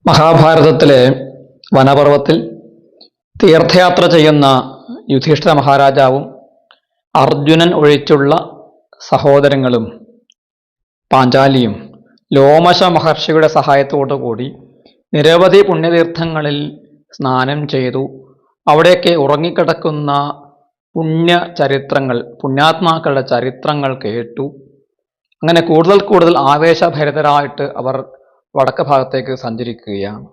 മഹാഭാരതത്തിലെ വനപർവത്തിൽ തീർത്ഥയാത്ര ചെയ്യുന്ന യുധിഷ്ഠിര മഹാരാജാവും അർജുനൻ ഒഴിച്ചുള്ള സഹോദരങ്ങളും പാഞ്ചാലിയും ലോമശ മഹർഷിയുടെ സഹായത്തോടുകൂടി നിരവധി പുണ്യതീർത്ഥങ്ങളിൽ സ്നാനം ചെയ്തു. അവിടെയൊക്കെ ഉറങ്ങിക്കിടക്കുന്ന പുണ്യാത്മാക്കളുടെ ചരിത്രങ്ങൾ കേട്ടു. അങ്ങനെ കൂടുതൽ കൂടുതൽ ആവേശഭരിതരായിട്ട് അവർ വടക്ക് ഭാഗത്തേക്ക് സഞ്ചരിക്കുകയാണ്.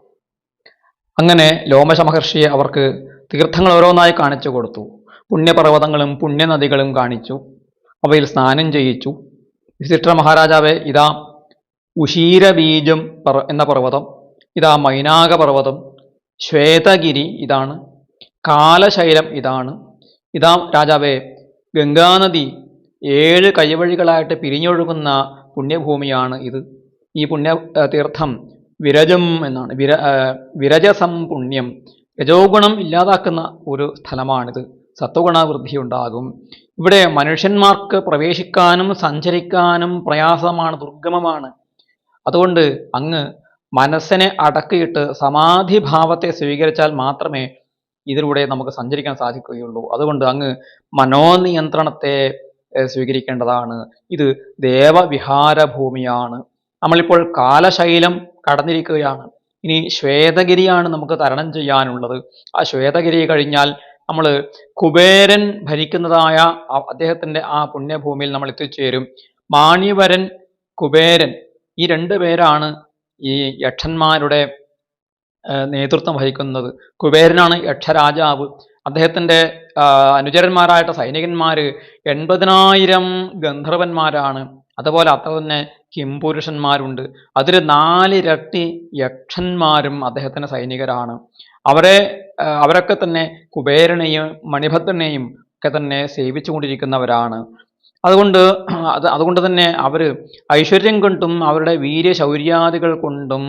അങ്ങനെ ലോമശ മഹർഷിയെ അവർക്ക് തീർത്ഥങ്ങൾ ഓരോന്നായി കാണിച്ചു കൊടുത്തു. പുണ്യപർവ്വതങ്ങളും പുണ്യനദികളും കാണിച്ചു. അവയിൽ സ്നാനം ചെയ്യിച്ചു. യുധിഷ്ഠിര മഹാരാജാവെ, ഇതാ ഉശീരബീജം എന്ന പർവ്വതം, ഇതാ മൈനാക പർവ്വതം, ശ്വേതഗിരി ഇതാണ്, കാലശൈലം ഇതാണ്, ഇതാ രാജാവെ ഗംഗാനദി 7 കൈവഴികളായിട്ട് പിരിഞ്ഞൊഴുകുന്ന പുണ്യഭൂമിയാണ് ഇത്. ഈ പുണ്യ തീർത്ഥം വിരജം എന്നാണ്. വിരജസം പുണ്യം, രജോഗുണം ഇല്ലാതാക്കുന്ന ഒരു സ്ഥലമാണിത്. സത്വഗുണവൃദ്ധി ഉണ്ടാകും. ഇവിടെ മനുഷ്യന്മാർക്ക് പ്രവേശിക്കാനും സഞ്ചരിക്കാനും പ്രയാസമാണ്, ദുർഗമമാണ്. അതുകൊണ്ട് അങ്ങ് മനസ്സിനെ അടക്കിയിട്ട് സമാധിഭാവത്തെ സ്വീകരിച്ചാൽ മാത്രമേ ഇതിലൂടെ നമുക്ക് സഞ്ചരിക്കാൻ സാധിക്കുകയുള്ളൂ. അതുകൊണ്ട് അങ്ങ് മനോനിയന്ത്രണത്തെ സ്വീകരിക്കേണ്ടതാണ്. ഇത് ദേവവിഹാരഭൂമിയാണ്. നമ്മളിപ്പോൾ കാലശൈലം കടന്നിരിക്കുകയാണ്. ഇനി ശ്വേതഗിരിയാണ് നമുക്ക് തരണം ചെയ്യാനുള്ളത്. ആ ശ്വേതഗിരി കഴിഞ്ഞാൽ നമ്മൾ കുബേരൻ ഭരിക്കുന്നതായ അദ്ദേഹത്തിൻ്റെ ആ പുണ്യഭൂമിയിൽ നമ്മൾ എത്തിച്ചേരും. മാണിവരൻ, കുബേരൻ, ഈ 2 പേരാണ് ഈ യക്ഷന്മാരുടെ നേതൃത്വം വഹിക്കുന്നത്. കുബേരനാണ് യക്ഷരാജാവ്. അദ്ദേഹത്തിൻ്റെ അനുചരന്മാരായിട്ട് സൈനികന്മാര് 80,000 ഗന്ധർവന്മാരാണ്. അതുപോലെ അത്ര തന്നെ കിംപുരുഷന്മാരുണ്ട്. അതിൽ 4 ഇരട്ടി യക്ഷന്മാരും അദ്ദേഹത്തിന്റെ സൈനികരാണ്. അവരൊക്കെ തന്നെ കുബേരനെയും മണിഭദ്രനെയും ഒക്കെ തന്നെ സേവിച്ചുകൊണ്ടിരിക്കുന്നവരാണ്. അതുകൊണ്ട് തന്നെ അവര് ഐശ്വര്യം കൊണ്ടും അവരുടെ വീര്യശൗര്യാദികൾ കൊണ്ടും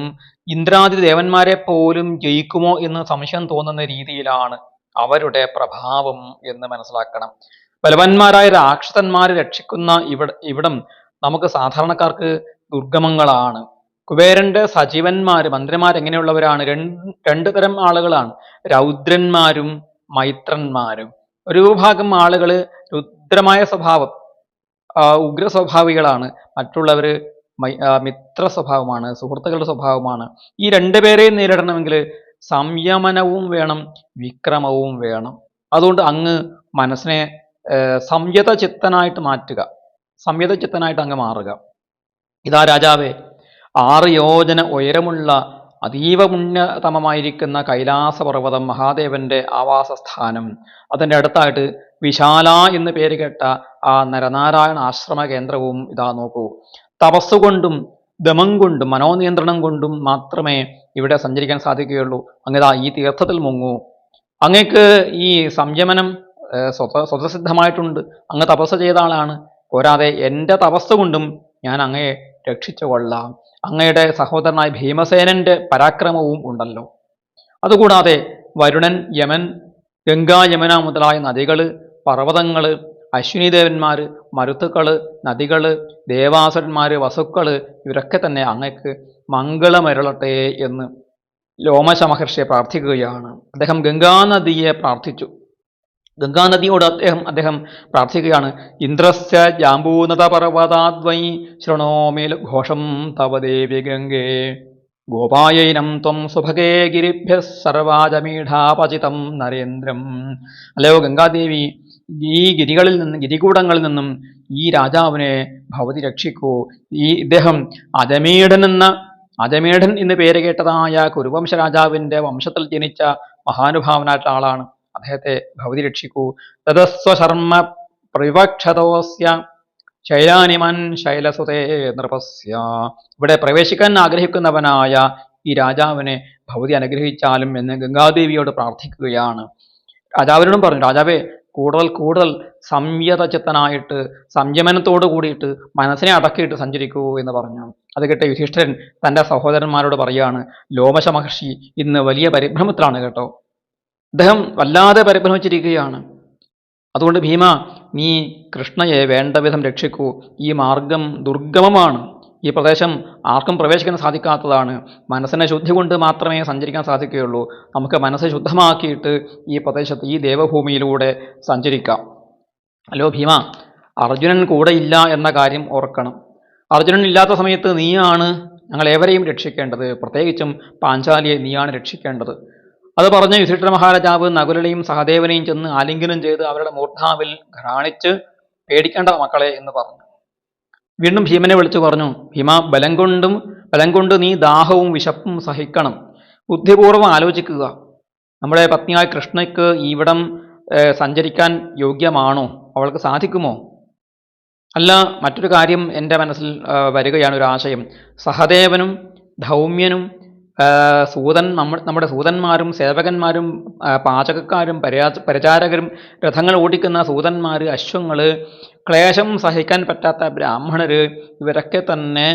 ഇന്ദ്രാദി ദേവന്മാരെ പോലും ജയിക്കുമോ എന്ന് സംശയം തോന്നുന്ന രീതിയിലാണ് അവരുടെ പ്രഭാവം എന്ന് മനസ്സിലാക്കണം. ബലവാന്മാരായ രാക്ഷസന്മാരെ രക്ഷിക്കുന്ന ഇവിടം നമുക്ക് സാധാരണക്കാർക്ക് ദുർഗമങ്ങളാണ്. കുബേരന്റെ സജീവന്മാര്, മന്ത്രിമാർ എങ്ങനെയുള്ളവരാണ്? 2 തരം ആളുകളാണ്, രൗദ്രന്മാരും മൈത്രന്മാരും. ഒരു വിഭാഗം ആളുകള് രുദ്രമായ സ്വഭാവം, ഉഗ്ര സ്വഭാവികളാണ്. മറ്റുള്ളവര് മിത്ര സ്വഭാവമാണ്, സുഹൃത്തുക്കളുടെ സ്വഭാവമാണ്. ഈ 2 പേരെയും നേരിടണമെങ്കിൽ സംയമനവും വേണം, വിക്രമവും വേണം. അതുകൊണ്ട് അങ്ങ് മനസ്സിനെ സംയത ചിത്തനായിട്ട് മാറ്റുക, സംയത ചിത്തനായിട്ട് അങ്ങ് മാറുക. ഇതാ രാജാവേ, 6 യോജന ഉയരമുള്ള അതീവ പുണ്യതമമായിരിക്കുന്ന കൈലാസപർവ്വതം, മഹാദേവന്റെ ആവാസസ്ഥാനം, അതിൻ്റെ അടുത്തായിട്ട് വിശാല എന്ന് പേര് കേട്ട ആ നരനാരായണ ആശ്രമ കേന്ദ്രവും ഇതാ നോക്കൂ. തപസ്സുകൊണ്ടും ദമം കൊണ്ടും മനോനിയന്ത്രണം കൊണ്ടും മാത്രമേ ഇവിടെ സഞ്ചരിക്കാൻ സാധിക്കുകയുള്ളൂ. അങ്ങിതാ ഈ തീർത്ഥത്തിൽ മുങ്ങൂ. അങ്ങക്ക് ഈ സംയമനം സ്വതസിദ്ധമായിട്ടുണ്ട്. അങ്ങ് തപസ് ചെയ്ത ആളാണ്. പോരാതെ എൻ്റെ തപസ് കൊണ്ടും ഞാൻ അങ്ങയെ രക്ഷിച്ചു കൊള്ളാം. അങ്ങയുടെ സഹോദരനായ ഭീമസേനന്റെ പരാക്രമവും ഉണ്ടല്ലോ. അതുകൂടാതെ വരുണൻ, യമൻ, ഗംഗാ, യമുന മുതലായ നദികള്, പർവ്വതങ്ങള്, അശ്വിനി ദേവന്മാര്, മരുത്തുക്കള്, നദികള്, ദേവാസുരന്മാര്, വസുക്കള്, ഇവരൊക്കെ തന്നെ അങ്ങക്ക് മംഗളമരുളട്ടെ എന്ന് ലോമശ മഹർഷിയെ പ്രാർത്ഥിക്കുകയാണ്. അദ്ദേഹം ഗംഗാനദിയെ പ്രാർത്ഥിച്ചു. ഗംഗാനദിയോട് അദ്ദേഹം പ്രാർത്ഥിക്കുകയാണ്. ഇന്ദ്രസ്യ ജാമ്പൂനത പർവ്വതാദ്വൈ ശൃണോമി ഘോഷം തവ ദേവി ഗംഗേ ഗോപായൈനം ത്വം സുഭഗേ ഗിരിഭ്യ സർവാജമീഢാപചിതം നരേന്ദ്രം. അല്ലയോ ഗംഗാദേവി, ഈ ഗിരികൂടങ്ങളിൽ നിന്നും ഈ രാജാവിനെ ഭവതി രക്ഷിക്കൂ. ഇദ്ദേഹം അജമേഢൻ എന്ന് പേര് കേട്ടതായ കുരുവംശ രാജാവിന്റെ വംശത്തിൽ ജനിച്ച മഹാനുഭാവനായിട്ടുള്ള ആളാണ്. അദ്ദേഹത്തെ ഭവതി രക്ഷിക്കൂ. തദസ്വശർമ്മ പ്രവിവക്ഷതോസ്യ ശൈലാനിമൻ ശൈലസുതേ നൃപസ്യ. ഇവിടെ പ്രവേശിക്കാൻ ആഗ്രഹിക്കുന്നവനായ ഈ രാജാവിനെ ഭവതി അനുഗ്രഹിച്ചാലും എന്ന് ഗംഗാദേവിയോട് പ്രാർത്ഥിക്കുകയാണ്. രാജാവിനോടും പറഞ്ഞു, രാജാവേ, കൂടുതൽ സംയതചിത്തനായിട്ട് സംയമനത്തോടു കൂടിയിട്ട് മനസ്സിനെ അടക്കിയിട്ട് സഞ്ചരിക്കൂ എന്ന് പറഞ്ഞു. അത് കേട്ട യുധിഷ്ഠിരൻ തൻ്റെ സഹോദരന്മാരോട് പറയാണ്, ലോമശ മഹർഷി ഇന്ന് വലിയ പരിഭ്രമത്തിലാണ് കേട്ടോ. അദ്ദേഹം വല്ലാതെ പരിഭ്രമിച്ചിരിക്കുകയാണ്. അതുകൊണ്ട് ഭീമ, നീ കൃഷ്ണയെ വേണ്ട വിധം രക്ഷിക്കൂ. ഈ മാർഗം ദുർഗമമാണ്. ഈ പ്രദേശം ആർക്കും പ്രവേശിക്കാൻ സാധിക്കാത്തതാണ്. മനസ്സിനെ ശുദ്ധി കൊണ്ട് മാത്രമേ സഞ്ചരിക്കാൻ സാധിക്കുകയുള്ളൂ. നമുക്ക് മനസ്സ് ശുദ്ധമാക്കിയിട്ട് ഈ പ്രദേശത്ത് ഈ ദേവഭൂമിയിലൂടെ സഞ്ചരിക്കാം. അല്ലോ ഭീമ, അർജുനൻ കൂടെ ഇല്ല എന്ന കാര്യം ഓർക്കണം. അർജുനൻ ഇല്ലാത്ത സമയത്ത് നീയാണ് ഞങ്ങളേവരെയും രക്ഷിക്കേണ്ടത്, പ്രത്യേകിച്ചും പാഞ്ചാലിയെ നീയാണ് രക്ഷിക്കേണ്ടത്. അത് പറഞ്ഞ് യുധിഷ്ഠിര മഹാരാജാവ് നകുലനെയും സഹദേവനെയും ചെന്ന് ആലിംഗനം ചെയ്ത് അവരുടെ മൂർധാവിൽ ഘ്രാണിച്ച് പേടിക്കേണ്ട മക്കളെ എന്ന് പറഞ്ഞു. വീണ്ടും ഭീമനെ വിളിച്ചു പറഞ്ഞു, ഭീമ, ബലം കൊണ്ട് നീ ദാഹവും വിശപ്പും സഹിക്കണം. ബുദ്ധിപൂർവ്വം ആലോചിക്കുക. നമ്മുടെ പത്നിയായ കൃഷ്ണയ്ക്ക് ഇവിടം സഞ്ചരിക്കാൻ യോഗ്യമാണോ? അവൾക്ക് സാധിക്കുമോ? അല്ല, മറ്റൊരു കാര്യം എൻ്റെ മനസ്സിൽ വരികയാണ്, ഒരു ആശയം. സഹദേവനും ധൗമ്യനും നമ്മുടെ സൂതന്മാരും സേവകന്മാരും പാചകക്കാരും പരിചാരകരും രഥങ്ങൾ ഓടിക്കുന്ന സൂതന്മാർ, അശ്വങ്ങൾ, ക്ലേശം സഹിക്കാൻ പറ്റാത്ത ബ്രാഹ്മണർ, ഇവരൊക്കെ തന്നെ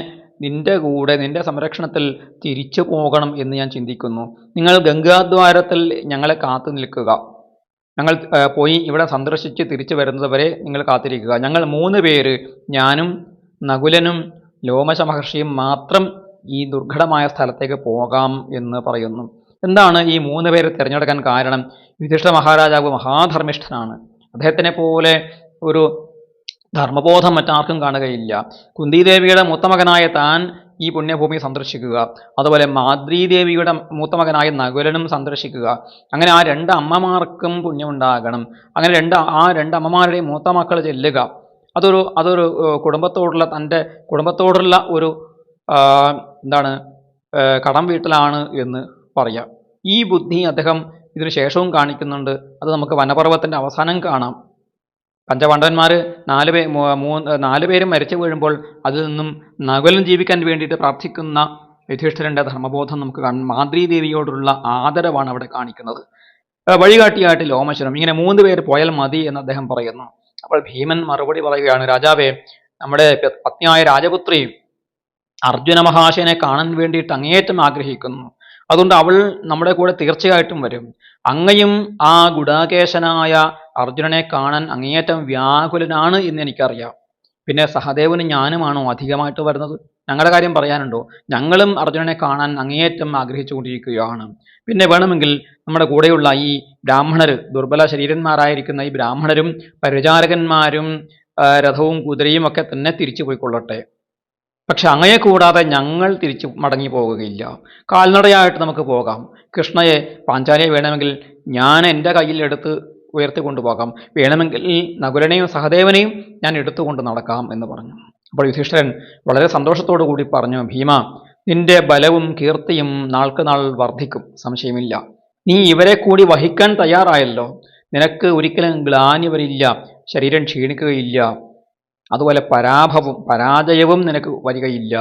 നിന്റെ കൂടെ നിന്റെ സംരക്ഷണത്തിൽ തിരിച്ചു പോകണം എന്ന് ഞാൻ ചിന്തിക്കുന്നു. നിങ്ങൾ ഗംഗാദ്വാരത്തിൽ ഞങ്ങളെ കാത്തു നിൽക്കുക. ഞങ്ങൾ പോയി ഇവിടെ സന്ദർശിച്ച് തിരിച്ചു വരുന്നത് വരെ നിങ്ങൾ കാത്തിരിക്കുക. ഞങ്ങൾ 3 പേര്, ഞാനും നകുലനും ലോമശ മഹർഷിയും മാത്രം ഈ ദുർഘടമായ സ്ഥലത്തേക്ക് പോകാം എന്ന് പറയുന്നു. എന്താണ് ഈ 3 പേരെ തിരഞ്ഞെടുക്കാൻ കാരണം? യുധിഷ്ഠിര മഹാരാജാവ് മഹാധർമ്മിഷ്ഠനാണ്. അദ്ദേഹത്തിനെ പോലെ ഒരു ധർമ്മബോധം മറ്റാർക്കും കാണുകയില്ല. കുന്തിദേവിയുടെ മൂത്തമകനായ താൻ ഈ പുണ്യഭൂമി സന്ദർശിക്കുക, അതുപോലെ മാദ്രീദേവിയുടെ മൂത്തമകനായ നകുലനും സന്ദർശിക്കുക. അങ്ങനെ ആ 2 അമ്മമാർക്കും പുണ്യമുണ്ടാകണം. അങ്ങനെ ആ രണ്ട് അമ്മമാരുടെയും മൂത്ത മക്കൾ ചെല്ലുക. അതൊരു തൻ്റെ കുടുംബത്തോടുള്ള ഒരു കടം വീട്ടലാണ് എന്ന് പറയാം. ഈ ബുദ്ധി അദ്ദേഹം ഇതിനു ശേഷവും കാണിക്കുന്നുണ്ട്. അത് നമുക്ക് വനപർവ്വത്തിൻ്റെ അവസാനം കാണാം. പഞ്ചപാണ്ഡവന്മാർ 4 പേരും മരിച്ചു വീഴുമ്പോൾ അതിൽ നിന്നും നകുലൻ ജീവിക്കാൻ വേണ്ടിയിട്ട് പ്രാർത്ഥിക്കുന്ന യുധിഷ്ഠിരൻ്റെ ധർമ്മബോധം നമുക്ക് മാദ്രീദേവിയോടുള്ള ആദരവാണ് അവിടെ കാണിക്കുന്നത്. വഴികാട്ടിയായിട്ട് ലോമശനും. ഇങ്ങനെ 3 പേര് പോയാൽ മതി എന്ന് അദ്ദേഹം പറയുന്നു. അപ്പോൾ ഭീമൻ മറുപടി പറയുകയാണ്, രാജാവേ, നമ്മുടെ പത്നിയായ രാജപുത്രി അർജുന മഹാശയനെ കാണാൻ വേണ്ടിയിട്ട് അങ്ങേയറ്റം ആഗ്രഹിക്കുന്നു. അതുകൊണ്ട് അവൾ നമ്മുടെ കൂടെ തീർച്ചയായിട്ടും വരും. അങ്ങയും ആ ഗുഡാകേശനായ അർജുനനെ കാണാൻ അങ്ങേയറ്റം വ്യാകുലനാണ് എന്ന് എനിക്കറിയാം. പിന്നെ സഹദേവനും ഞാനുമാണോ അധികമായിട്ട് വരുന്നത്? ഞങ്ങളുടെ കാര്യം പറയാനുണ്ടോ? ഞങ്ങളും അർജുനനെ കാണാൻ അങ്ങേയറ്റം ആഗ്രഹിച്ചുകൊണ്ടിരിക്കുകയാണ്. പിന്നെ വേണമെങ്കിൽ നമ്മുടെ കൂടെയുള്ള ഈ ബ്രാഹ്മണർ, ദുർബല ശരീരന്മാരായിരിക്കുന്ന ഈ ബ്രാഹ്മണരും പരിചാരകന്മാരും രഥവും കുതിരയും ഒക്കെ തന്നെ തിരിച്ചു പോയിക്കൊള്ളട്ടെ. പക്ഷെ അങ്ങയെ കൂടാതെ ഞങ്ങൾ തിരിച്ചു മടങ്ങി പോകുകയില്ല. കാൽനടയായിട്ട് നമുക്ക് പോകാം. കൃഷ്ണയെ, പാഞ്ചാലിയെ വേണമെങ്കിൽ ഞാൻ എൻ്റെ കയ്യിൽ എടുത്ത് ഉയർത്തിക്കൊണ്ടുപോകാം. വേണമെങ്കിൽ നകുലനെയും സഹദേവനെയും ഞാൻ എടുത്തുകൊണ്ട് നടക്കാം എന്ന് പറഞ്ഞു. അപ്പോൾ യുധിഷ്ഠിരൻ വളരെ സന്തോഷത്തോടു കൂടി പറഞ്ഞു, ഭീമ, നിന്റെ ബലവും കീർത്തിയും നാൾക്ക് നാൾ വർദ്ധിക്കും, സംശയമില്ല. നീ ഇവരെ കൂടി വഹിക്കാൻ തയ്യാറായല്ലോ. നിനക്ക് ഒരിക്കലും ഗ്ലാനി വരില്ല, ശരീരം ക്ഷീണിക്കുകയില്ല, അതുപോലെ പരാജയവും നിനക്ക് വരികയില്ല.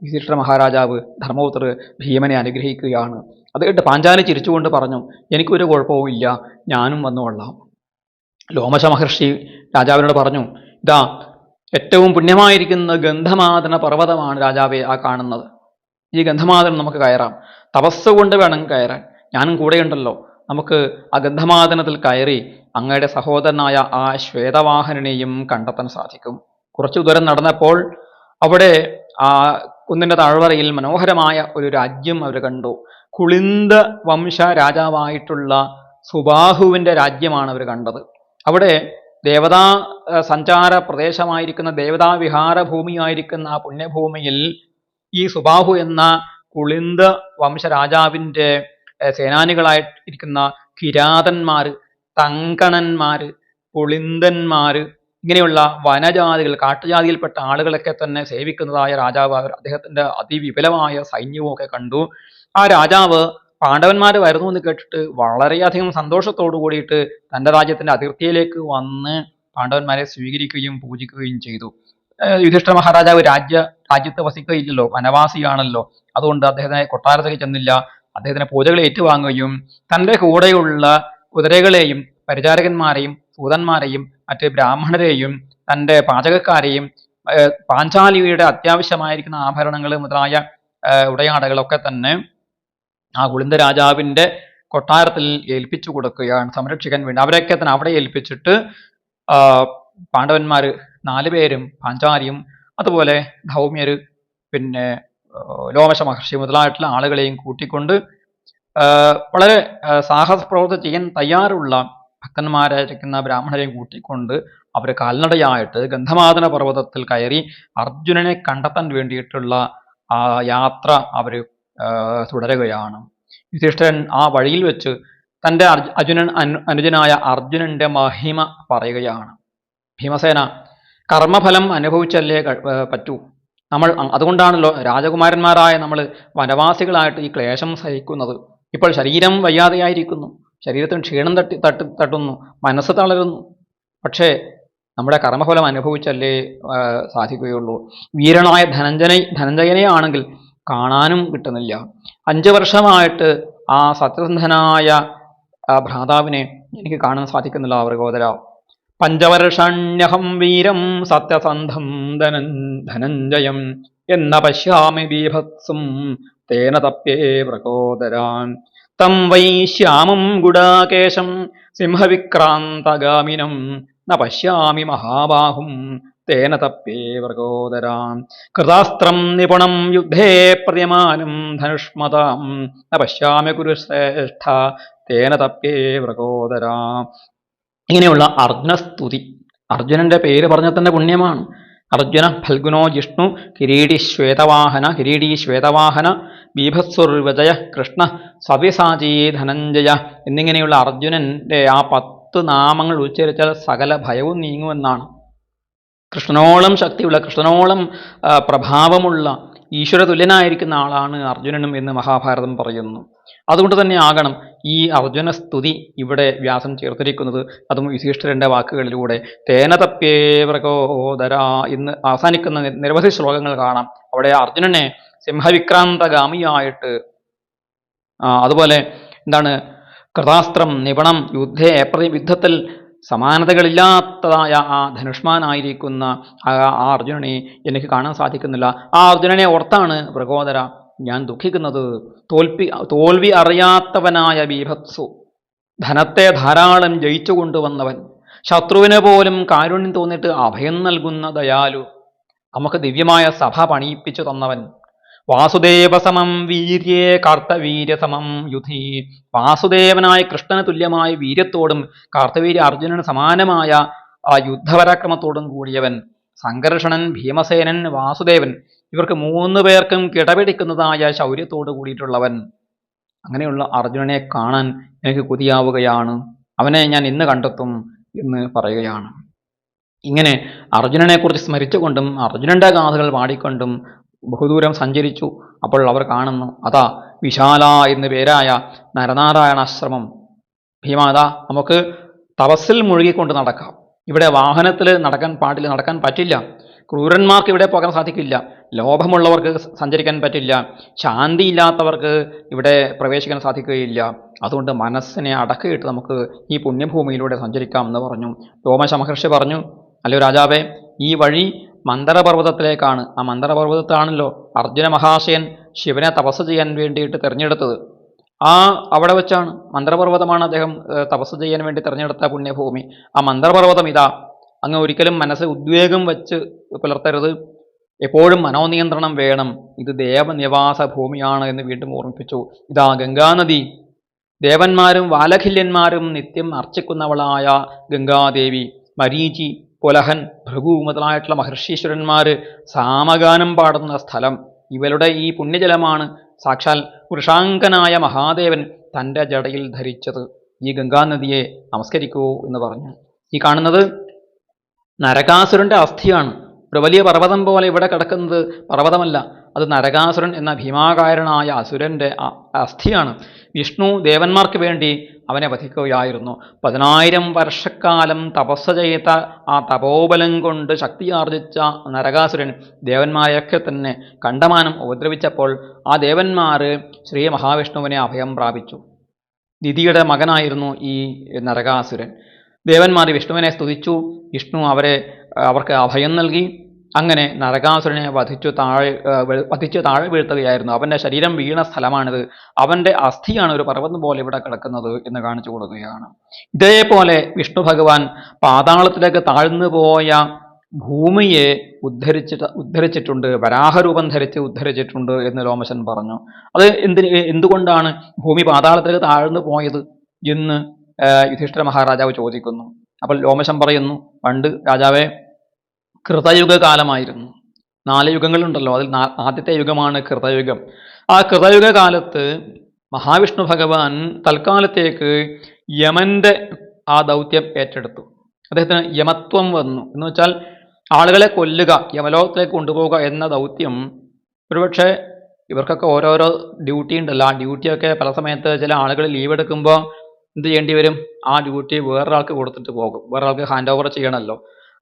യുധിഷ്ഠിര മഹാരാജാവ് ധർമ്മപുത്രർ ഭീമനെ അനുഗ്രഹിക്കുകയാണ്. അത് കേട്ട് പാഞ്ചാലി ചിരിച്ചുകൊണ്ട് പറഞ്ഞു, എനിക്കൊരു കുഴപ്പവും ഇല്ല, ഞാനും വന്നുകൊള്ളാം. ലോമശ മഹർഷി രാജാവിനോട് പറഞ്ഞു, ഇതാ ഏറ്റവും പുണ്യമായിരിക്കുന്ന ഗന്ധമാദന പർവ്വതമാണ് രാജാവെ ആ കാണുന്നത്. ഈ ഗന്ധമാദനം നമുക്ക് കയറാം. തപസ്സുകൊണ്ട് വേണം കയറാൻ. ഞാനും കൂടെയുണ്ടല്ലോ. നമുക്ക് ആ ഗന്ധമാദനത്തിൽ കയറി അങ്ങയുടെ സഹോദരനായ ആ ശ്വേതവാഹനനെയും കണ്ടെത്താൻ സാധിക്കും. കുറച്ചു ദൂരം നടന്നപ്പോൾ അവിടെ ആ കുന്നിൻ്റെ താഴ്വരയിൽ മനോഹരമായ ഒരു രാജ്യം അവർ കണ്ടു. കുളിന്ദ വംശ രാജാവായിട്ടുള്ള സുബാഹുവിൻ്റെ രാജ്യമാണ് അവർ കണ്ടത്. അവിടെ ദേവതാ സഞ്ചാര പ്രദേശമായിരിക്കുന്ന ദേവതാ വിഹാര ഭൂമിയായിരിക്കുന്ന ആ പുണ്യഭൂമിയിൽ ഈ സുബാഹു എന്ന കുളിന്ദ വംശരാജാവിൻ്റെ സേനാനികളായിരിക്കുന്ന കിരാതന്മാർ, തങ്കണന്മാർ, പുളിന്ദന്മാർ, ഇങ്ങനെയുള്ള വനജാതികൾ, കാട്ടുജാതിയിൽപ്പെട്ട ആളുകളൊക്കെ തന്നെ സേവിക്കുന്നതായ രാജാവ് അദ്ദേഹത്തിൻ്റെ അതിവിപുലമായ സൈന്യവും ഒക്കെ കണ്ടു. ആ രാജാവ് പാണ്ഡവന്മാർ വരുന്നു എന്ന് കേട്ടിട്ട് വളരെയധികം സന്തോഷത്തോടു കൂടിയിട്ട് തൻ്റെ രാജ്യത്തിൻ്റെ അതിർത്തിയിലേക്ക് വന്ന് പാണ്ഡവന്മാരെ സ്വീകരിക്കുകയും പൂജിക്കുകയും ചെയ്തു. യുധിഷ്ഠിര മഹാരാജാവ് രാജ്യത്ത് വസിക്കുകയില്ലല്ലോ, വനവാസിയാണല്ലോ. അതുകൊണ്ട് അദ്ദേഹത്തിനെ കൊട്ടാരത്തിലേക്ക് ചെന്നില്ല. അദ്ദേഹത്തിന് പൂജകൾ ഏറ്റുവാങ്ങുകയും തൻ്റെ കൂടെയുള്ള കുതിരകളെയും പരിചാരകന്മാരെയും സൂതന്മാരെയും മറ്റ് ബ്രാഹ്മണരെയും തൻ്റെ പാചകക്കാരെയും പാഞ്ചാലിയുടെ അത്യാവശ്യമായിരിക്കുന്ന ആഭരണങ്ങൾ മുതലായ ഉടയാടകളൊക്കെ തന്നെ ആ കുളിന്ദ രാജാവിൻ്റെ കൊട്ടാരത്തിൽ ഏൽപ്പിച്ചു കൊടുക്കുകയാണ് സംരക്ഷിക്കാൻ വേണ്ടി. അവരൊക്കെ തന്നെ അവിടെ ഏൽപ്പിച്ചിട്ട് പാണ്ഡവന്മാർ 4 പേരും, പാഞ്ചാലിയും അതുപോലെ ധൗമ്യർ, പിന്നെ ലോമശ മഹർഷി മുതലായിട്ടുള്ള ആളുകളെയും കൂട്ടിക്കൊണ്ട് വളരെ സാഹസ പ്രവൃത്തി ചെയ്യാൻ തയ്യാറുള്ള ഭക്തന്മാരായിരിക്കുന്ന ബ്രാഹ്മണരെയും കൂട്ടിക്കൊണ്ട് അവർ കാൽനടയായിട്ട് ഗന്ധമാദന പർവ്വതത്തിൽ കയറി അർജുനനെ കണ്ടെത്താൻ വേണ്ടിയിട്ടുള്ള ആ യാത്ര അവർ തുടരുകയാണ്. യുധിഷ്ഠിരൻ ആ വഴിയിൽ വെച്ച് തൻ്റെ അനുജനായ അർജുനന്റെ മഹിമ പറയുകയാണ്. ഭീമസേന, കർമ്മഫലം അനുഭവിച്ചല്ലേ പറ്റൂ. നമ്മൾ അതുകൊണ്ടാണല്ലോ രാജകുമാരന്മാരായ നമ്മൾ വനവാസികളായിട്ട് ഈ ക്ലേശം സഹിക്കുന്നത്. ഇപ്പോൾ ശരീരം വയ്യാതെയായിരിക്കുന്നു, ശരീരത്തിന് ക്ഷീണം തട്ടുന്നു, മനസ്സ് തളരുന്നു. പക്ഷേ നമ്മുടെ കർമ്മഫലം അനുഭവിച്ചല്ലേ സാധിക്കുകയുള്ളൂ. വീരനായ ധനഞ്ജയനെ ആണെങ്കിൽ കാണാനും കിട്ടുന്നില്ല. 5 വർഷമായിട്ട് ആ സത്യസന്ധനായ ഭ്രാതാവിനെ എനിക്ക് കാണാൻ സാധിക്കുന്നില്ല വൃകോദര. പഞ്ചവർഷണ്യഹം വീരം സത്യസന്ധം ധനഞ്ജയം എന്ന പശ്യാമി ബീഭത്സും തേന തപ്യേ വൃകോദരാൻ തം വൈ ശ്യാമം ഗുഡാകേശം സിംഹവിക്രാന്തഗാമിനം ന പശ്യാമി മഹാബാഹും തേന തപ്യേ വൃകോദരാൻ കൃതാസ്ത്രം നിപുണം യുദ്ധേ പ്രയമാനം ധനുഷ്മതാം ന പശ്യാമി കുരുശ്രേഷ്ഠ തേന തപ്യേ വൃകോദരാം. ഇങ്ങനെയുള്ള അർജുനസ്തുതി, അർജുനന്റെ പേര് പറഞ്ഞാൽ തന്നെ പുണ്യമാണ്. അർജുന ഫൽഗുനോ ജിഷ്ണു കിരീടി ശ്വേതവാഹന ബീഭത്സുർവജയ കൃഷ്ണ സവ്യസാചീ ധനഞ്ജയ എന്നിങ്ങനെയുള്ള അർജുനന്റെ ആ 10 നാമങ്ങൾ ഉച്ചരിച്ചാൽ സകല ഭയവും നീങ്ങുമെന്നാണ്. കൃഷ്ണനോളം ശക്തിയുള്ള, കൃഷ്ണനോളം പ്രഭാവമുള്ള, ഈശ്വരതുല്യനായിരിക്കുന്ന ആളാണ് അർജുനനും എന്ന് മഹാഭാരതം പറയുന്നു. അതുകൊണ്ട് തന്നെ ആകണം ഈ അർജുന സ്തുതി ഇവിടെ വ്യാസൻ ചേർത്തിരിക്കുന്നത്. അതും യുധിഷ്ഠിരന്റെ വാക്കുകളിലൂടെ തേന തപ്യേ വൃകോദര എന്ന് അവസാനിക്കുന്ന നിരവധി ശ്ലോകങ്ങൾ കാണാം. അവിടെ അർജുനനെ സിംഹവിക്രാന്തഗാമിയായിട്ട്, അതുപോലെ എന്താണ്, കൃതാസ്ത്രം നിപണം യുദ്ധത്തിൽ സമാനതകളില്ലാത്തതായ ആ ധനുഷ്മാനായിരിക്കുന്ന ആ അർജുനനെ എനിക്ക് കാണാൻ സാധിക്കുന്നില്ല. ആ അർജുനനെ ഓർത്താണ് വൃകോദര ഞാൻ ദുഃഖിക്കുന്നത്. തോൽവി അറിയാത്തവനായ ബീഭത്സു, ധനത്തെ ധാരാളം ജയിച്ചു കൊണ്ടുവന്നവൻ, ശത്രുവിന് പോലും കാരുണ്യം തോന്നിയിട്ട് അഭയം നൽകുന്ന ദയാലു, നമുക്ക് ദിവ്യമായ സഭ പണിയിപ്പിച്ചു തന്നവൻ, വാസുദേവസമം വീര്യേ കാർത്തവീര്യസമം യുധി, വാസുദേവനായ കൃഷ്ണന് തുല്യമായ വീര്യത്തോടും കാർത്തവീര്യ അർജുനന് സമാനമായ ആ യുദ്ധപരാക്രമത്തോടും കൂടിയവൻ, സംഘർഷണൻ, ഭീമസേനൻ, വാസുദേവൻ, ഇവർക്ക് 3 പേർക്കും കിടപിടിക്കുന്നതായ ശൗര്യത്തോട് കൂടിയിട്ടുള്ളവൻ. അങ്ങനെയുള്ള അർജുനനെ കാണാൻ എനിക്ക് കൊതിയാവുകയാണ്. അവനെ ഞാൻ ഇന്ന് കണ്ടെത്തും എന്ന് പറയുകയാണ്. ഇങ്ങനെ അർജുനനെക്കുറിച്ച് സ്മരിച്ചുകൊണ്ടും അർജുനന്റെ ഗാഥകൾ പാടിക്കൊണ്ടും ബഹുദൂരം സഞ്ചരിച്ചു. അപ്പോൾ അവർ കാണുന്നു, അതാ വിശാല എന്ന് പേരായ നരനാരായണാശ്രമം. ഭീമാതാ, നമുക്ക് തപസ്സിൽ മുഴുകിക്കൊണ്ട് നടക്കാം. ഇവിടെ വാഹനത്തിൽ നടക്കാൻ പാടില്ല, നടക്കാൻ പറ്റില്ല. ക്രൂരന്മാർക്ക് ഇവിടെ പോകാൻ സാധിക്കില്ല. ലോഭമുള്ളവർക്ക് സഞ്ചരിക്കാൻ പറ്റില്ല. ശാന്തിയില്ലാത്തവർക്ക് ഇവിടെ പ്രവേശിക്കാൻ സാധിക്കുകയില്ല. അതുകൊണ്ട് മനസ്സിനെ അടക്കിയിട്ട് നമുക്ക് ഈ പുണ്യഭൂമിയിലൂടെ സഞ്ചരിക്കാം എന്ന് പറഞ്ഞു. ലോമശ മഹർഷി പറഞ്ഞു, അല്ലയോ രാജാവേ, ഈ വഴി മന്ദരപർവ്വതത്തിലേക്കാണ്. ആ മന്ദരപർവ്വതത്താണല്ലോ അർജുന മഹാശയൻ ശിവനെ തപസ് ചെയ്യാൻ വേണ്ടിയിട്ട് തിരഞ്ഞെടുത്തത്. അവിടെ വെച്ചാണ്, മന്ദരപർവ്വതമാണ് അദ്ദേഹം തപസ് ചെയ്യാൻ വേണ്ടി തിരഞ്ഞെടുത്ത പുണ്യഭൂമി. ആ മന്ദരപർവ്വതം ഇതാ. അങ്ങ് ഒരിക്കലും മനസ്സ് ഉദ്വേഗം വെച്ച് പുലർത്തരുത്, എപ്പോഴും മനോനിയന്ത്രണം വേണം. ഇത് ദേവനിവാസ ഭൂമിയാണ് എന്ന് വീണ്ടും ഓർമ്മിപ്പിച്ചു. ഇതാ ഗംഗാനദി, ദേവന്മാരും വാലഖില്യന്മാരും നിത്യം അർച്ചിക്കുന്നവളായ ഗംഗാദേവി, മരീചി, പുലഹൻ, ഭൃഗു മുതലായിട്ടുള്ള മഹർഷീശ്വരന്മാർ സാമഗാനം പാടുന്ന സ്ഥലം. ഇവരുടെ ഈ പുണ്യജലമാണ് സാക്ഷാൽ പുരുഷാങ്കനായ മഹാദേവൻ തൻ്റെ ജടയിൽ ധരിച്ചത്. ഈ ഗംഗാനദിയെ നമസ്കരിക്കൂ എന്ന് പറഞ്ഞു. ഈ കാണുന്നത് നരകാസുരന്റെ അസ്ഥിയാണ്. ഒരു വലിയ പർവ്വതം പോലെ ഇവിടെ കിടക്കുന്നത് പർവ്വതമല്ല, അത് നരകാസുരൻ എന്ന ഭീമാകാരനായ അസുരന്റെ അസ്ഥിയാണ്. വിഷ്ണു ദേവന്മാർക്ക് വേണ്ടി അവനെ വധിക്കുകയായിരുന്നു. 10,000 വർഷക്കാലം തപസ് ചെയ്ത ആ തപോബലം കൊണ്ട് ശക്തിയാർജിച്ച നരകാസുരൻ ദേവന്മാരെയൊക്കെ തന്നെ കണ്ടമാനം ഉപദ്രവിച്ചപ്പോൾ ആ ദേവന്മാർ ശ്രീ മഹാവിഷ്ണുവിനെ അഭയം പ്രാപിച്ചു. ദിതിയുടെ മകനായിരുന്നു ഈ നരകാസുരൻ. ദേവന്മാർ വിഷ്ണുവിനെ സ്തുതിച്ചു. വിഷ്ണു അവർക്ക് അഭയം നൽകി. അങ്ങനെ നരകാസുരനെ വധിച്ചു താഴെ വീഴ്ത്തുകയായിരുന്നു. അവൻ്റെ ശരീരം വീണ സ്ഥലമാണിത്. അവൻ്റെ അസ്ഥിയാണ് ഒരു പർവ്വതം പോലെ ഇവിടെ കിടക്കുന്നത് എന്ന് കാണിച്ചു കൊടുക്കുകയാണ്. ഇതേപോലെ വിഷ്ണു ഭഗവാൻ പാതാളത്തിലേക്ക് താഴ്ന്നു പോയ ഭൂമിയെ ഉദ്ധരിച്ചിട്ടുണ്ട്, വരാഹരൂപം ധരിച്ച് ഉദ്ധരിച്ചിട്ടുണ്ട് എന്ന് ലോമശൻ പറഞ്ഞു. അത് എന്തുകൊണ്ടാണ് ഭൂമി പാതാളത്തിലേക്ക് താഴ്ന്നു പോയത് എന്ന് യുധിഷ്ഠിര മഹാരാജാവ് ചോദിക്കുന്നു. അപ്പോൾ ലോമശൻ പറയുന്നു, പണ്ട് രാജാവെ കൃതയുഗ കാലമായിരുന്നു. 4 യുഗങ്ങളുണ്ടല്ലോ, അതിൽ ആദ്യത്തെ യുഗമാണ് കൃതയുഗം. ആ കൃതയുഗ കാലത്ത് മഹാവിഷ്ണു ഭഗവാൻ തൽക്കാലത്തേക്ക് യമന്റെ ആ ദൗത്യം ഏറ്റെടുത്തു. അദ്ദേഹത്തിന് യമത്വം വന്നു എന്ന് വെച്ചാൽ ആളുകളെ കൊല്ലുക, യമലോകത്തിലേക്ക് കൊണ്ടുപോവുക എന്ന ദൗത്യം. ഒരുപക്ഷെ ഇവർക്കൊക്കെ ഓരോരോ ഡ്യൂട്ടി ഉണ്ടല്ലോ, ആ ഡ്യൂട്ടിയൊക്കെ പല സമയത്ത് ചില ആളുകൾ ലീവ് എടുക്കുമ്പോൾ എന്ത് ചെയ്യേണ്ടി വരും, ആ ഡ്യൂട്ടി വേറൊരാൾക്ക് കൊടുത്തിട്ട് പോകും, വേറൊരാൾക്ക് ഹാൻഡ് ഓവർ ചെയ്യണമല്ലോ.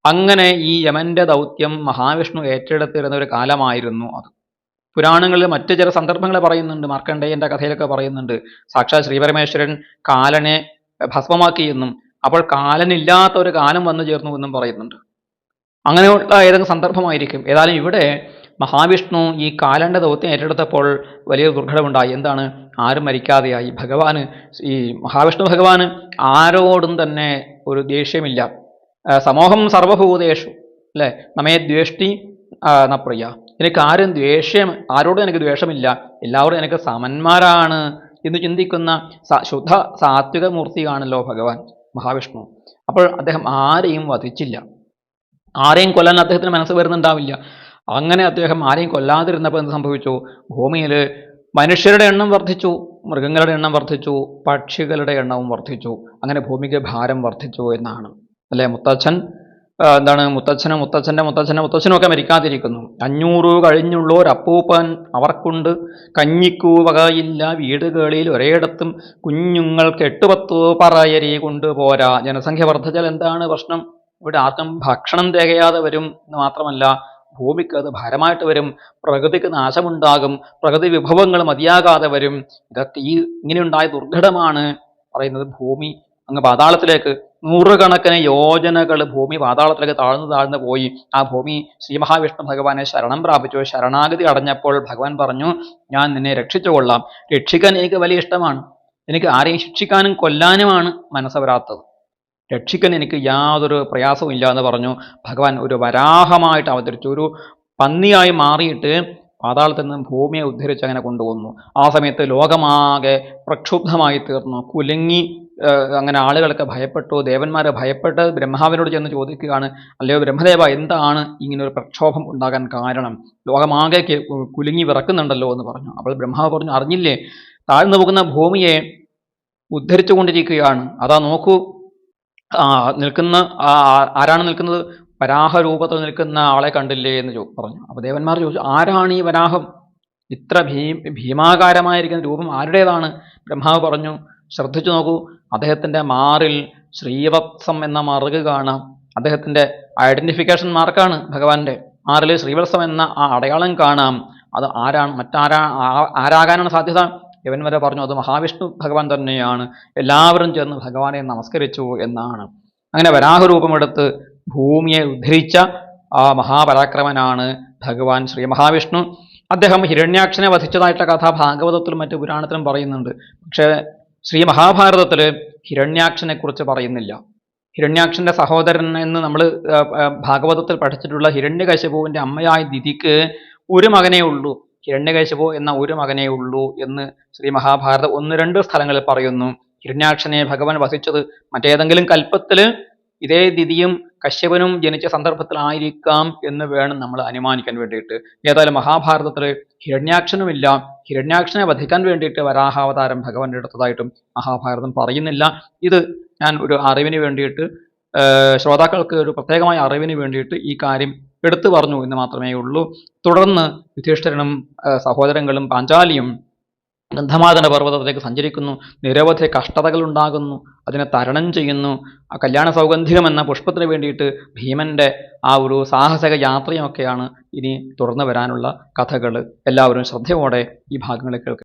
അങ്ങനെ ഈ യമന്റെ ദൗത്യം മഹാവിഷ്ണു ഏറ്റെടുത്തിരുന്ന ഒരു കാലമായിരുന്നു അത്. പുരാണങ്ങളിൽ മറ്റു ചില സന്ദർഭങ്ങൾ പറയുന്നുണ്ട്, മാർക്കണ്ഡേയന്റെ കഥയിലൊക്കെ പറയുന്നുണ്ട്, സാക്ഷാൽ ശ്രീപരമേശ്വരൻ കാലനെ ഭസ്മമാക്കി എന്നും അപ്പോൾ കാലനില്ലാത്ത ഒരു കാലം വന്നു ചേർന്നു എന്നും പറയുന്നുണ്ട്. അങ്ങനെയുള്ള ഏതെങ്കിലും സന്ദർഭമായിരിക്കും. ഏതായാലും ഇവിടെ മഹാവിഷ്ണു ഈ കാലന്റെ ദൗത്യം ഏറ്റെടുത്തപ്പോൾ വലിയ ദുർഘടമുണ്ടായി. എന്താണ്? ആരും മരിക്കാതെയായി. ഭഗവാന്, ഈ മഹാവിഷ്ണു ഭഗവാന് ആരോടും തന്നെ ഒരു ദേഷ്യമില്ല. സമോഹം സർവഭൂതേഷു, അല്ലെ, നമ്മെ ദ്വേഷ്ടി നപ്രിയ. എനിക്ക് ആരോടും എനിക്ക് ദ്വേഷമില്ല, എല്ലാവരും എനിക്ക് സമന്മാരാണ് എന്ന് ചിന്തിക്കുന്ന ശുദ്ധ സാത്വിക മൂർത്തിയാണല്ലോ ഭഗവാൻ മഹാവിഷ്ണു. അപ്പോൾ അദ്ദേഹം ആരെയും വധിച്ചില്ല, ആരെയും കൊല്ലാൻ അദ്ദേഹത്തിന് മനസ്സ് വരുന്നുണ്ടാവില്ല. അങ്ങനെ അദ്ദേഹം ആരെയും കൊല്ലാതിരുന്നപ്പോൾ എന്ത് സംഭവിച്ചു? ഭൂമിയിൽ മനുഷ്യരുടെ എണ്ണം വർദ്ധിച്ചു, മൃഗങ്ങളുടെ എണ്ണം വർദ്ധിച്ചു, പക്ഷികളുടെ എണ്ണവും വർദ്ധിച്ചു. അങ്ങനെ ഭൂമിക്ക് ഭാരം വർദ്ധിച്ചു എന്നാണ്, അല്ലെ. മുത്തച്ഛനും മുത്തച്ഛനും ഒക്കെ മരിക്കാതിരിക്കുന്നു. 500 കഴിഞ്ഞുള്ളോരപ്പൂപ്പൻ അവർക്കുണ്ട്, കഞ്ഞിക്കൂ വകയില്ല വീടുകളിൽ ഒരേയിടത്തും, കുഞ്ഞുങ്ങൾക്ക് 8-10 പറയരി കൊണ്ടുപോരാ. ജനസംഖ്യ വർദ്ധിച്ചാൽ എന്താണ് പ്രശ്നം? ഇവിടെ ആർക്കും ഭക്ഷണം തികയാതെ വരും എന്ന് മാത്രമല്ല, ഭൂമിക്ക് അത് ഭാരമായിട്ട് വരും, പ്രകൃതിക്ക് നാശമുണ്ടാകും, പ്രകൃതി വിഭവങ്ങൾ മതിയാകാതെ വരും. ഇതൊക്കെ ഇങ്ങനെയുണ്ടായ ദുർഘടമാണ് പറയുന്നത്. ഭൂമി അങ്ങ് പാതാളത്തിലേക്ക് 100 കണക്കിന് യോജനകൾ ഭൂമി പാതാളത്തിലേക്ക് താഴ്ന്നു പോയി. ആ ഭൂമി ശ്രീ മഹാവിഷ്ണു ഭഗവാനെ ശരണം പ്രാപിച്ചു. ശരണാഗതി അടഞ്ഞപ്പോൾ ഭഗവാൻ പറഞ്ഞു, ഞാൻ നിന്നെ രക്ഷിച്ചുകൊള്ളാം. രക്ഷിക്കാൻ എനിക്ക് വലിയ ഇഷ്ടമാണ്, എനിക്ക് ആരെയും ശിക്ഷിക്കാനും കൊല്ലാനുമാണ് മനസ്സ് വരാത്തത്. രക്ഷിക്കാൻ എനിക്ക് യാതൊരു പ്രയാസവും ഇല്ല എന്ന് പറഞ്ഞു. ഭഗവാൻ ഒരു വരാഹമായിട്ട് അവതരിച്ചു, ഒരു പന്നിയായി മാറിയിട്ട് പാതാളത്തിൽ നിന്ന് ഭൂമിയെ ഉദ്ധരിച്ച് അങ്ങനെ കൊണ്ടുവന്നു. ആ സമയത്ത് ലോകമാകെ പ്രക്ഷുബ്ധമായി തീർന്നു, കുലുങ്ങി. അങ്ങനെ ആളുകളൊക്കെ ഭയപ്പെട്ടു, ദേവന്മാരെ ഭയപ്പെട്ട് ബ്രഹ്മാവിനോട് ചെന്ന് ചോദിക്കുകയാണ്, അല്ലയോ ബ്രഹ്മദേവ, എന്താണ് ഇങ്ങനെ ഒരു പ്രക്ഷോഭം ഉണ്ടാകാൻ കാരണം? ലോകമാകെ കുലുങ്ങി വിറക്കുന്നുണ്ടല്ലോ എന്ന് പറഞ്ഞു. അപ്പോൾ ബ്രഹ്മാവ് പറഞ്ഞു, അറിഞ്ഞില്ലേ, താഴ്ന്നു പോകുന്ന ഭൂമിയെ ഉദ്ധരിച്ചു കൊണ്ടിരിക്കുകയാണ്, അതാ നോക്കൂ, ആരാണ് നിൽക്കുന്നത്? വരാഹരൂപത്തിൽ നിൽക്കുന്ന ആളെ കണ്ടില്ലേ എന്ന് പറഞ്ഞു. അപ്പോൾ ദേവന്മാർ ചോദിച്ചു, ആരാണ് ഈ വരാഹം? ഇത്ര ഭീമാകാരമായിരിക്കുന്ന രൂപം ആരുടേതാണ്? ബ്രഹ്മാവ് പറഞ്ഞു, ശ്രദ്ധിച്ചു നോക്കൂ, അദ്ദേഹത്തിൻ്റെ മാറിൽ ശ്രീവത്സം എന്ന മറുക് കാണാം. അദ്ദേഹത്തിൻ്റെ ഐഡന്റിഫിക്കേഷൻ മാർക്കാണ് ഭഗവാന്റെ. മാറിൽ ശ്രീവത്സം എന്ന ആ അടയാളം കാണാം. അത് ആരാകാനാണ് സാധ്യത? ഇവൻ വരെ പറഞ്ഞു, അത് മഹാവിഷ്ണു ഭഗവാൻ തന്നെയാണ്. എല്ലാവരും ചേർന്ന് ഭഗവാനെ നമസ്കരിച്ചു എന്നാണ്. അങ്ങനെ വരാഹരൂപമെടുത്ത് ഭൂമിയെ ഉദ്ധരിച്ച ആ മഹാപരാക്രമനാണ് ഭഗവാൻ ശ്രീ മഹാവിഷ്ണു. അദ്ദേഹം ഹിരണ്യാക്ഷനെ വധിച്ചതായിട്ടുള്ള കഥ ഭാഗവതത്തിലും മറ്റു പുരാണത്തിലും പറയുന്നുണ്ട്. പക്ഷേ ശ്രീ മഹാഭാരതത്തിൽ ഹിരണ്യാക്ഷനെ കുറിച്ച് പറയുന്നില്ല. ഹിരണ്യാക്ഷന്റെ സഹോദരൻ എന്ന് നമ്മൾ ഭാഗവതത്തിൽ പഠിച്ചിട്ടുള്ള ഹിരണ്യകശിപുവിന്റെ അമ്മയായ ദിതിക്ക് ഒരു മകനേ ഉള്ളൂ, ഹിരണ്യകശിപു എന്ന ഒരു മകനേ ഉള്ളൂ എന്ന് ശ്രീ മഹാഭാരതം 1-2 സ്ഥലങ്ങളിൽ പറയുന്നു. ഹിരണ്യാക്ഷനെ ഭഗവാൻ വധിച്ചത് മറ്റേതെങ്കിലും കൽപ്പത്തിൽ ഇതേ ദിതിയും കശ്യപനും ജനിച്ച സന്ദർഭത്തിലായിരിക്കാം എന്ന് വേണം നമ്മൾ അനുമാനിക്കാൻ വേണ്ടിയിട്ട്. ഏതായാലും മഹാഭാരതത്തിൽ ഹിരണ്യാക്ഷനുമില്ല, ഹിരണ്യാക്ഷനെ വധിക്കാൻ വേണ്ടിയിട്ട് വരാഹാവതാരം ഭഗവാൻ എടുത്തതായിട്ടും മഹാഭാരതം പറയുന്നില്ല. ഇത് ഞാൻ ഒരു അറിവിന് വേണ്ടിയിട്ട്, ശ്രോതാക്കൾക്ക് ഒരു പ്രത്യേകമായ അറിവിന് വേണ്ടിയിട്ട് ഈ കാര്യം എടുത്തു പറഞ്ഞു എന്ന് മാത്രമേ ഉള്ളൂ. തുടർന്ന് യുധിഷ്ഠിരനും സഹോദരങ്ങളും പാഞ്ചാലിയും ഗന്ധമാദന പർവ്വതത്തിലേക്ക് സഞ്ചരിക്കുന്നു. നിരവധി കഷ്ടതകൾ ഉണ്ടാകുന്നു, അതിനെ തരണം ചെയ്യുന്നു. ആ കല്യാണ സൗഗന്ധികം എന്ന പുഷ്പത്തിന് വേണ്ടിയിട്ട് ഭീമന്റെ ആ ഒരു സാഹസിക യാത്രയൊക്കെയാണ് ഇനി തുടർന്ന് വരാനുള്ള കഥകൾ. എല്ലാവരും ശ്രദ്ധയോടെ ഈ ഭാഗങ്ങളിൽ കേൾക്കുക.